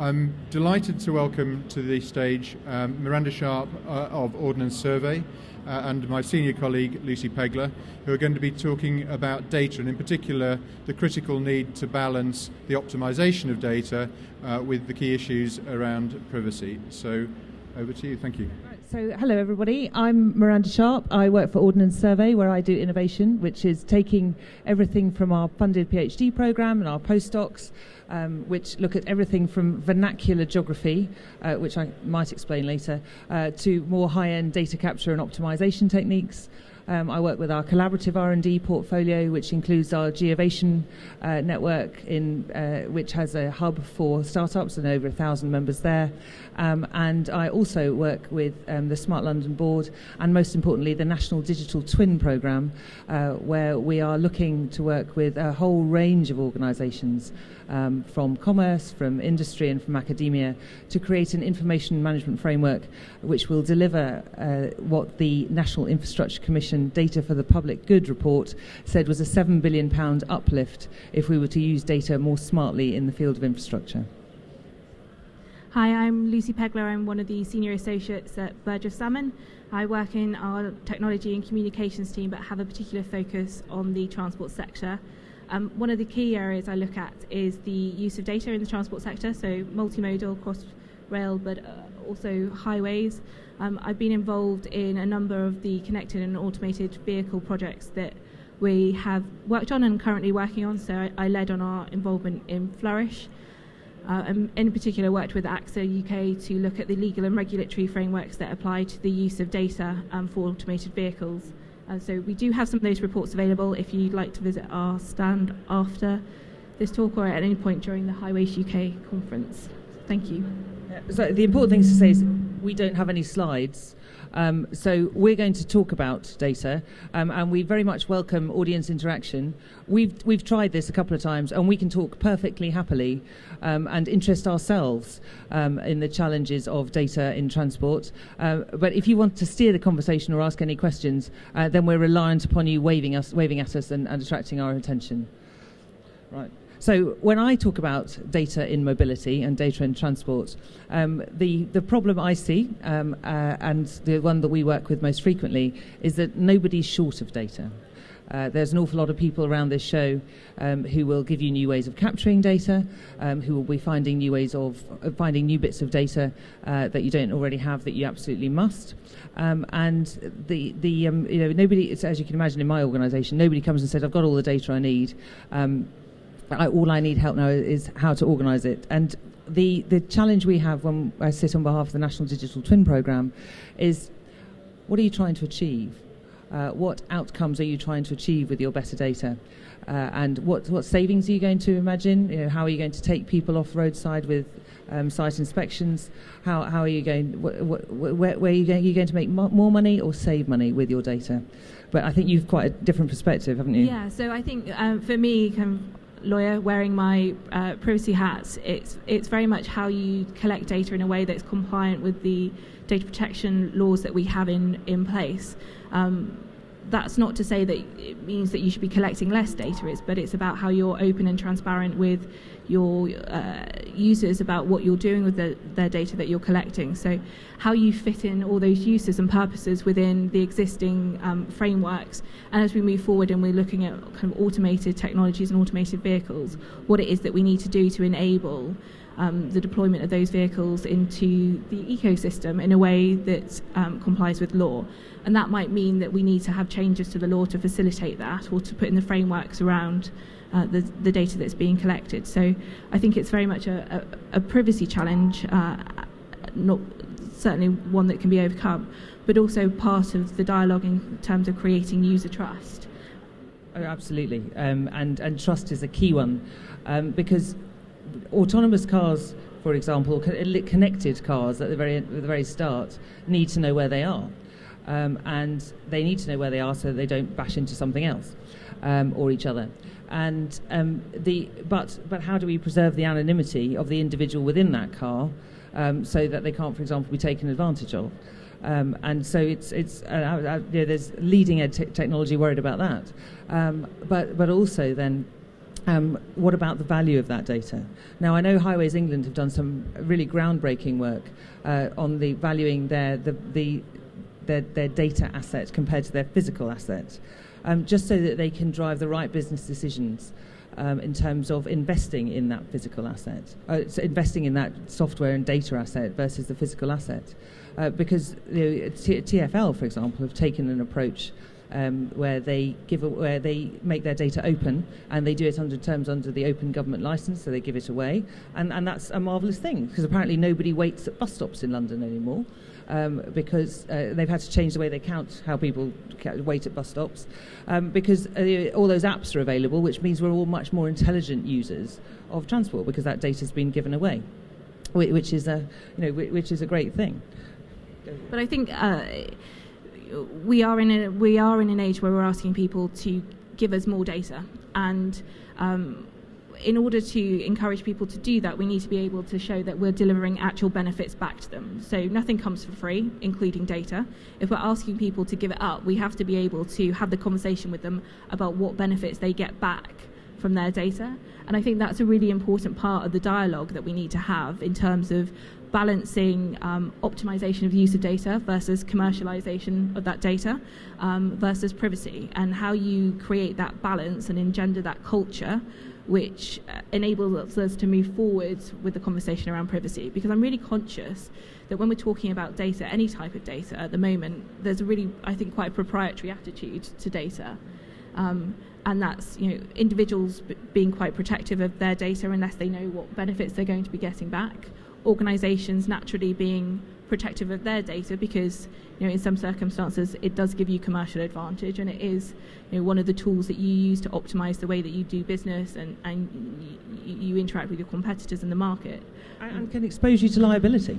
I'm delighted to welcome to the stage Miranda Sharp of Ordnance Survey and my senior colleague Lucy Pegler, who are going to be talking about data and in particular the critical need to balance the optimization of data with the key issues around privacy. So over to you. Thank you. So, hello everybody, I'm Miranda Sharp. I work for Ordnance Survey, where I do innovation, which is taking everything from our funded PhD programme and our postdocs, which look at everything from vernacular geography, which I might explain later, to more high-end data capture and optimisation techniques. I work with our collaborative R&D portfolio, which includes our Geovation network, which has a hub for startups and over 1,000 members there. And I also work with the Smart London Board and, most importantly, the National Digital Twin Programme, where we are looking to work with a whole range of organisations from commerce, from industry and from academia to create an information management framework which will deliver what the National Infrastructure Commission Data for the Public Good report said was a £7 billion uplift if we were to use data more smartly in the field of infrastructure. Hi, I'm Lucy Pegler. I'm one of the senior associates at Burgess Salmon. I work in our technology and communications team but have a particular focus on the transport sector. One of the key areas I look at is the use of data in the transport sector, so multimodal, cross-rail, but also highways. I've been involved in a number of the connected and automated vehicle projects that we have worked on and currently working on, so I led on our involvement in Flourish. And in particular worked with AXA UK to look at the legal and regulatory frameworks that apply to the use of data for automated vehicles. So we do have some of those reports available if you'd like to visit our stand after this talk or at any point during the Highways UK conference. Thank you. So the important thing to say is we don't have any slides. So we're going to talk about data, and we very much welcome audience interaction. We've tried this a couple of times, and we can talk perfectly happily and interest ourselves in the challenges of data in transport. But if you want to steer the conversation or ask any questions, then we're reliant upon you waving at us and attracting our attention. Right. So when I talk about data in mobility and data in transport, the problem I see, and the one that we work with most frequently, is that nobody's short of data. There's an awful lot of people around this show who will give you new ways of capturing data, who will be finding new ways of finding new bits of data that you don't already have that you absolutely must. And nobody, as you can imagine, in my organisation, nobody comes and says, "I've got all the data I need." All I need help now is how to organise it. And the challenge we have when I sit on behalf of the National Digital Twin Programme is, what are you trying to achieve? What outcomes are you trying to achieve with your better data? And what savings are you going to imagine? How are you going to take people off roadside with site inspections? How are you going? Where are you going to make more money or save money with your data? But I think you've quite a different perspective, haven't you? Yeah. So I think for me, lawyer wearing my privacy hat, it's very much how you collect data in a way that's compliant with the data protection laws that we have in place. That's not to say that it means that you should be collecting less data, but it's about how you're open and transparent with your users about what you're doing with their data that you're collecting. So how you fit in all those uses and purposes within the existing frameworks. And as we move forward and we're looking at kind of automated technologies and automated vehicles, what it is that we need to do to enable the deployment of those vehicles into the ecosystem in a way that complies with law. And that might mean that we need to have changes to the law to facilitate that, or to put in the frameworks around the data that's being collected. So I think it's very much a privacy challenge, not certainly one that can be overcome, but also part of the dialogue in terms of creating user trust. Oh, absolutely. And trust is a key one, because autonomous cars, for example, connected cars at the very start, need to know where they are. And they need to know where they are so they don't bash into something else or each other. And but how do we preserve the anonymity of the individual within that car so that they can't, for example, be taken advantage of? And so there's leading edge technology worried about that. But also then what about the value of that data? Now, I know Highways England have done some really groundbreaking work on the valuing their data asset compared to their physical asset, just so that they can drive the right business decisions in terms of investing in that physical asset, so investing in that software and data asset versus the physical asset. Because TfL, for example, have taken an approach where they make their data open, and they do it under the Open Government Licence, so they give it away, and that's a marvellous thing, because apparently nobody waits at bus stops in London anymore, because they've had to change the way they count how people wait at bus stops, because all those apps are available, which means we're all much more intelligent users of transport, because that data's been given away, which is a great thing. But I think we are in an age where we're asking people to give us more data, and in order to encourage people to do that, we need to be able to show that we're delivering actual benefits back to them. So nothing comes for free, including data. If we're asking people to give it up, we have to be able to have the conversation with them about what benefits they get back from their data. And I think that's a really important part of the dialogue that we need to have in terms of balancing optimization of use of data versus commercialization of that data versus privacy, and how you create that balance and engender that culture which enables us to move forward with the conversation around privacy. Because I'm really conscious that when we're talking about data, any type of data at the moment, there's a really, I think, quite a proprietary attitude to data. And that's, individuals being quite protective of their data unless they know what benefits they're going to be getting back. Organisations naturally being protective of their data because, in some circumstances it does give you commercial advantage, and it is, one of the tools that you use to optimise the way that you do business and you interact with your competitors in the market. And can expose you to liability.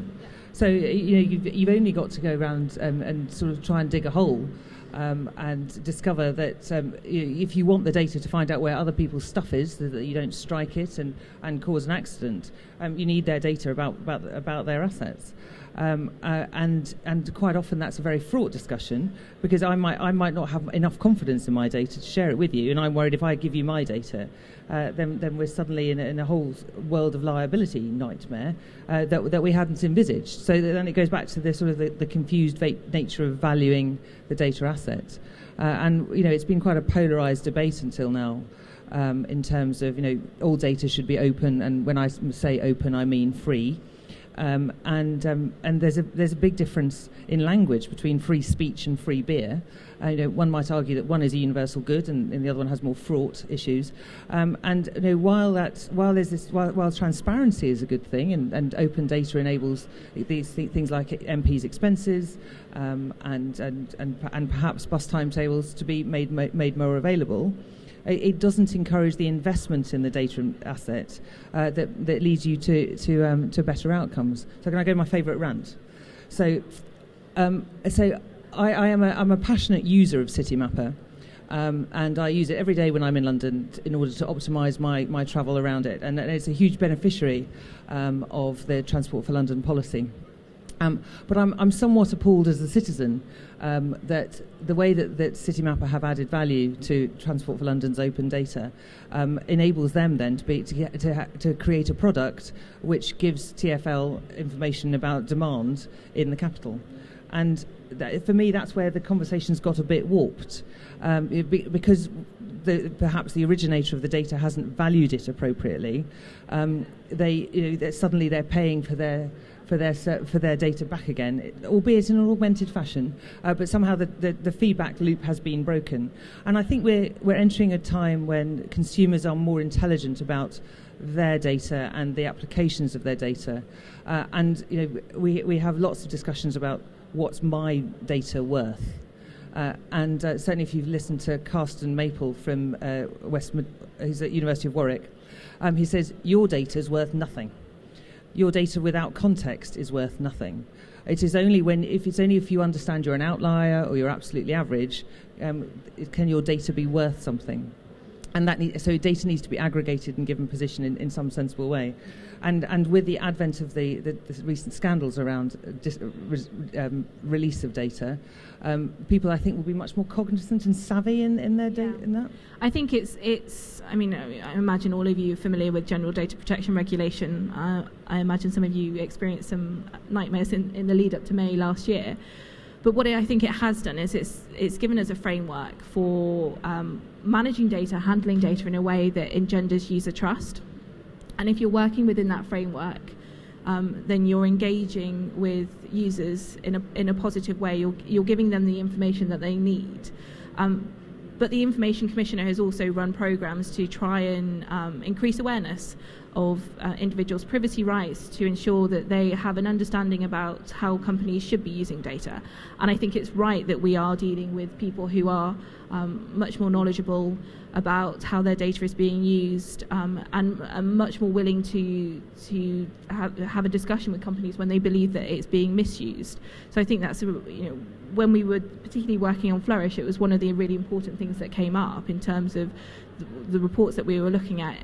So, you've only got to go around and sort of try and dig a hole and discover that if you want the data to find out where other people's stuff is, so that you don't strike it and cause an accident, you need their data about their assets. And quite often that's a very fraught discussion, because I might not have enough confidence in my data to share it with you, and I'm worried if I give you my data, then we're suddenly in a whole world of liability nightmare that we hadn't envisaged. So then it goes back to the sort of the confused nature of valuing the data asset, and it's been quite a polarised debate until now. In terms of all data should be open, and when I say open I mean free. And there's a big difference in language between free speech and free beer. One might argue that one is a universal good, and the other one has more fraught issues. While transparency is a good thing, and open data enables these things like MPs' expenses and perhaps bus timetables to be made more available. It doesn't encourage the investment in the data asset that leads you to better outcomes. So can I go to my favourite rant? So I'm a passionate user of Citymapper, and I use it every day when I'm in London in order to optimise my travel around it, and it's a huge beneficiary of the Transport for London policy. But I'm somewhat appalled as a citizen that the way that Citymapper have added value to Transport for London's open data enables them then to create a product which gives TfL information about demand in the capital. And for me, that's where the conversation's got a bit warped, because perhaps the originator of the data hasn't valued it appropriately. Suddenly they're paying for their data back again, albeit in an augmented fashion, but somehow the feedback loop has been broken. And I think we're entering a time when consumers are more intelligent about their data and the applications of their data, and we have lots of discussions about what's my data worth. And certainly if you've listened to Carsten Maple from he's at University of Warwick, he says your data is worth nothing. Your data without context is worth nothing. It is only if you understand you're an outlier or you're absolutely average, can your data be worth something. and so data needs to be aggregated and given position in some sensible way. And with the advent of the recent scandals around release of data, people, I think, will be much more cognizant and savvy in their in that. I think it's. I mean, I imagine all of you are familiar with general data protection regulation. I imagine some of you experienced some nightmares in the lead up to May last year. But what I think it has done is it's given us a framework for managing data, handling data in a way that engenders user trust. And if you're working within that framework, then you're engaging with users in a positive way. You're giving them the information that they need. But the Information Commissioner has also run programs to try and increase awareness of individuals' privacy rights, to ensure that they have an understanding about how companies should be using data. And I think it's right that we are dealing with people who are much more knowledgeable about how their data is being used, and much more willing to have a discussion with companies when they believe that it's being misused. So I think that's, when we were particularly working on Flourish, it was one of the really important things that came up in terms of the reports that we were looking at.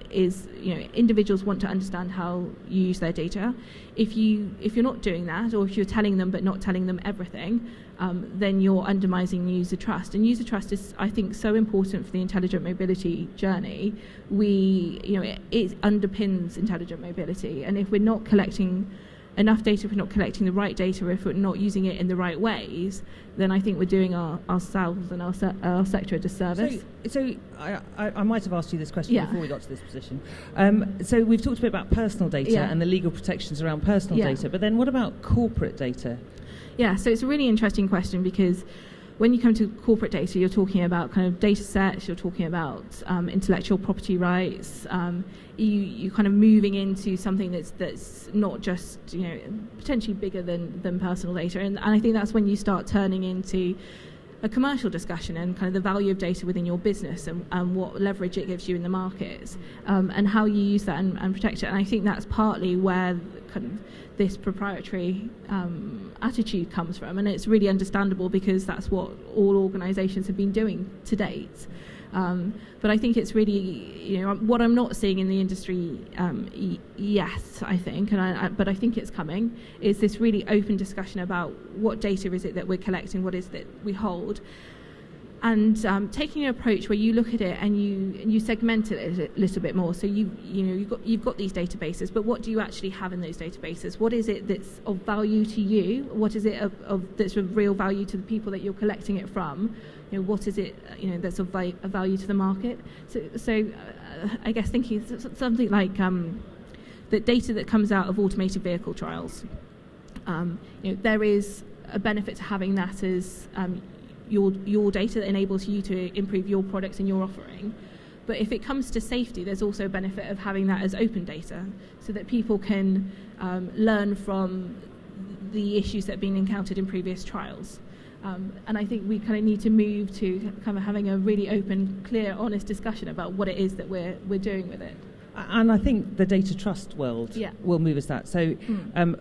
Is individuals want to understand how you use their data. If you're not doing that, or if you're telling them but not telling them everything, then you're undermining user trust. And user trust is, I think, so important for the intelligent mobility journey. It underpins intelligent mobility, and if we're not collecting enough data, if we're not collecting the right data, if we're not using it in the right ways, then I think we're doing ourselves and our sector a disservice. So I might have asked you this question before we got to this position. So we've talked a bit about personal data and the legal protections around personal data, but then what about corporate data? Yeah, so it's a really interesting question, because when you come to corporate data, you're talking about kind of data sets, you're talking about intellectual property rights, you kind of moving into something that's not just potentially bigger than personal data, and I think that's when you start turning into a commercial discussion and kind of the value of data within your business, and what leverage it gives you in the markets, and how you use that and protect it. And I think that's partly where kind of this proprietary attitude comes from, and it's really understandable, because that's what all organisations have been doing to date. But I think it's really, what I'm not seeing in the industry yet, I think, but I think it's coming, is this really open discussion about what data is it that we're collecting, what is it that we hold, and taking an approach where you look at it and you segment it a little bit more. So you've got these databases, but what do you actually have in those databases? What is it that's of value to you? What is it that's of real value to the people that you're collecting it from? What is it that's of value to the market? So I guess thinking something like the data that comes out of automated vehicle trials. There is a benefit to having that as your data that enables you to improve your products and your offering. But if it comes to safety, there's also a benefit of having that as open data, so that people can learn from the issues that have been encountered in previous trials. And I think we kind of need to move to kind of having a really open, clear, honest discussion about what it is that we're doing with it. And I think the data trust world will move us that. So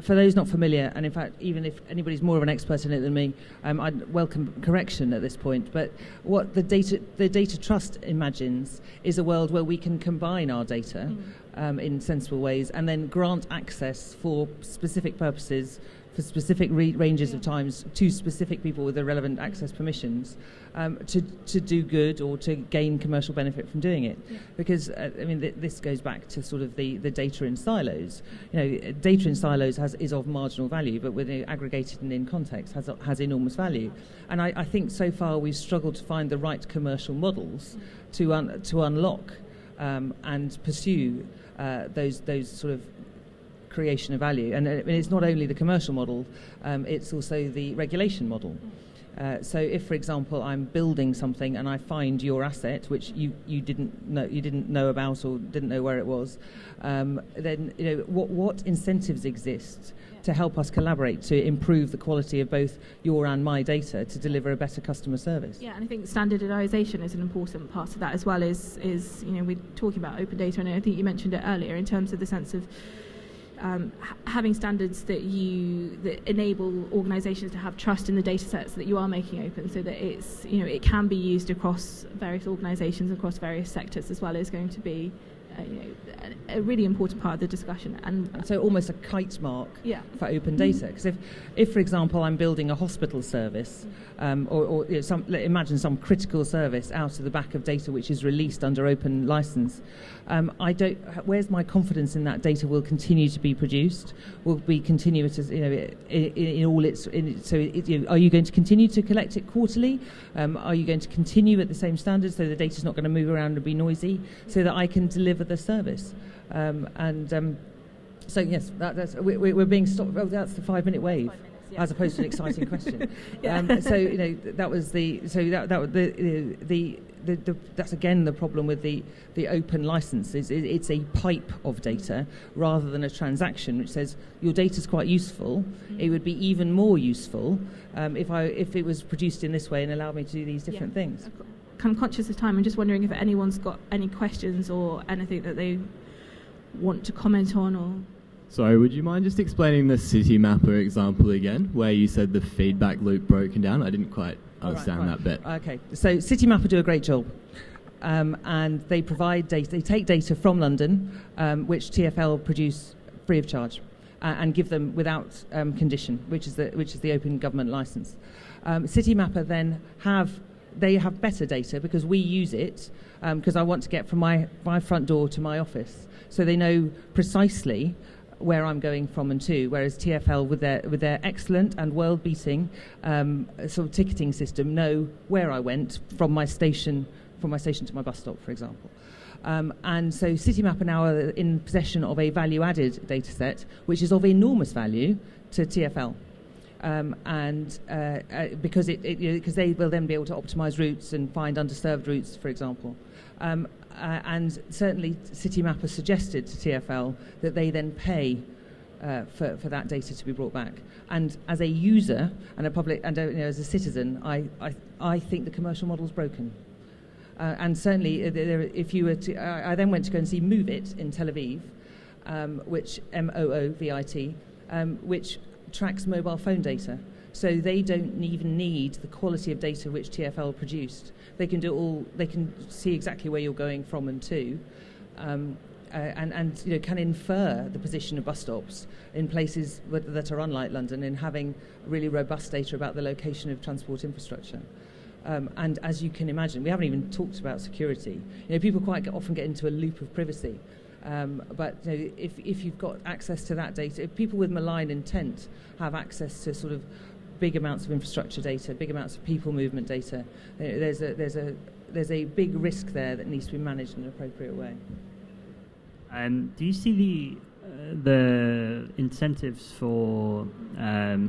for those not familiar, and in fact, even if anybody's more of an expert in it than me, I'd welcome correction at this point. But what the data trust imagines is a world where we can combine our data in sensible ways, and then grant access for specific purposes, for specific ranges of times, to specific people with the relevant access permissions, to do good or to gain commercial benefit from doing it. Because this goes back to sort of the data in silos. Data in silos is of marginal value, but when aggregated and in context has enormous value. And I think so far we've struggled to find the right commercial models to unlock and pursue those sort of creation of value. And it's not only the commercial model, it's also the regulation model. So if, for example, I'm building something and I find your asset, which you didn't know about or didn't know where it was, then what incentives exist to help us collaborate to improve the quality of both your and my data to deliver a better customer service? Yeah, and I think standardisation is an important part of that as well. Is we're talking about open data, and I think you mentioned it earlier in terms of the sense of having standards that enable organisations to have trust in the data sets that you are making open, so that it can be used across various organisations, across various sectors as well, is going to be a really important part of the discussion. And so almost a kite mark for open data. Because if, for example, I'm building a hospital service, or imagine some critical service out of the back of data which is released under open license, where's my confidence in that data will continue to be produced, will be continuous, in all its. Are you going to continue to collect it quarterly? Are you going to continue at the same standards so the data's not going to move around and be noisy, so that I can deliver the service? So yes, we're being stopped. Oh, that's the 5-minute wave, as opposed to an exciting question. That was that's again the problem with the open license. It's a pipe of data rather than a transaction, which says your data's quite useful. It would be even more useful if it was produced in this way and allowed me to do these different things. I'm conscious of time. I'm just wondering if anyone's got any questions or anything that they want to comment on. Or sorry, would you mind just explaining the City Mapper example again, where you said the feedback loop broken down? I didn't quite understand that bit. Okay, so City Mapper do a great job, and they provide data. They take data from London, which TfL produce free of charge, and give them without condition, which is the open government license. City Mapper then have better data because we use it because I want to get from my front door to my office, so they know precisely where I'm going from and to, whereas TfL with their excellent and world-beating sort of ticketing system know where I went from my station to my bus stop, for example. And so City Mapper now are in possession of a value-added data set, which is of enormous value to TfL. Because they will then be able to optimise routes and find underserved routes, for example. And certainly City Mapper suggested to TfL that they then pay for that data to be brought back. And as a user and as a citizen, I think the commercial model's broken. And certainly, if you were to, I then went to go and see Move It in Tel Aviv, which MOOVIT, which tracks mobile phone data. So they don't even need the quality of data which TfL produced. They can they can see exactly where you're going from and to, and can infer the position of bus stops in places that are unlike London in having really robust data about the location of transport infrastructure. And as you can imagine, we haven't even talked about security. People quite often get into a loop of privacy. But if you've got access to that data, if people with malign intent have access to sort of big amounts of infrastructure data, big amounts of people movement data, there's a big risk there that needs to be managed in an appropriate way. Do you see the incentives for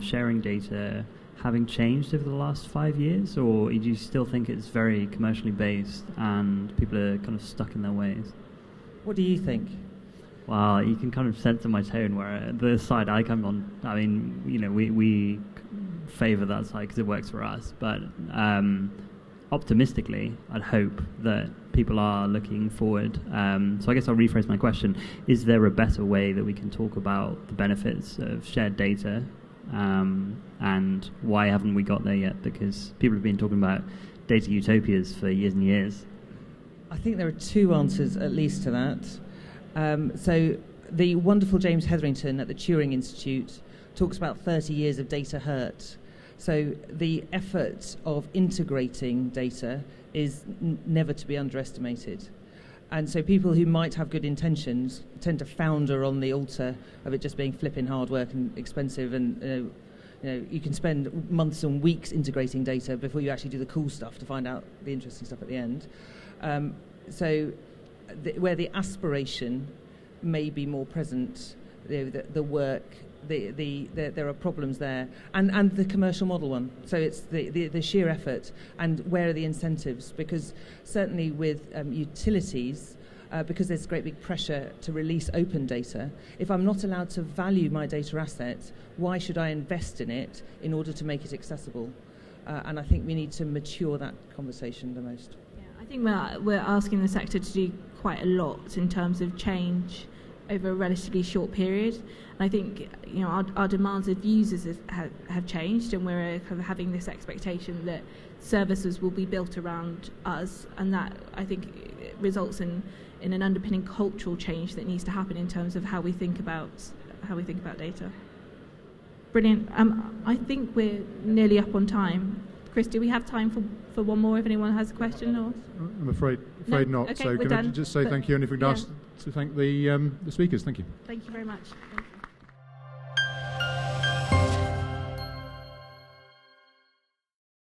sharing data having changed over the last 5 years, or do you still think it's very commercially based and people are kind of stuck in their ways? What do you think? Well, you can kind of sense in my tone where the side I come on, I mean, we favour that side because it works for us, but optimistically, I'd hope that people are looking forward. So I guess I'll rephrase my question. Is there a better way that we can talk about the benefits of shared data, and why haven't we got there yet? Because people have been talking about data utopias for years and years. I think there are two answers at least to that. So the wonderful James Hetherington at the Turing Institute talks about 30 years of data hurt. So the effort of integrating data is never to be underestimated. And so people who might have good intentions tend to founder on the altar of it just being flipping hard work and expensive, and you can spend months and weeks integrating data before you actually do the cool stuff to find out the interesting stuff at the end. Where the aspiration may be more present, the work, there are problems there, and the commercial model one. So it's the sheer effort, and where are the incentives? Because certainly with utilities, because there's great big pressure to release open data, if I'm not allowed to value my data asset, why should I invest in it in order to make it accessible? And I think we need to mature that conversation the most. I think we're asking the sector to do quite a lot in terms of change over a relatively short period. And I think our demands of users have changed, and we're kind of having this expectation that services will be built around us, and that I think results in an underpinning cultural change that needs to happen in terms of how we think about data. Brilliant. I think we're nearly up on time. Chris, do we have time for one more if anyone has a question? Or? I'm afraid No? not. Okay, so we're can done. I just say thank you, and if we could ask to thank the speakers. Thank you. Thank you very much.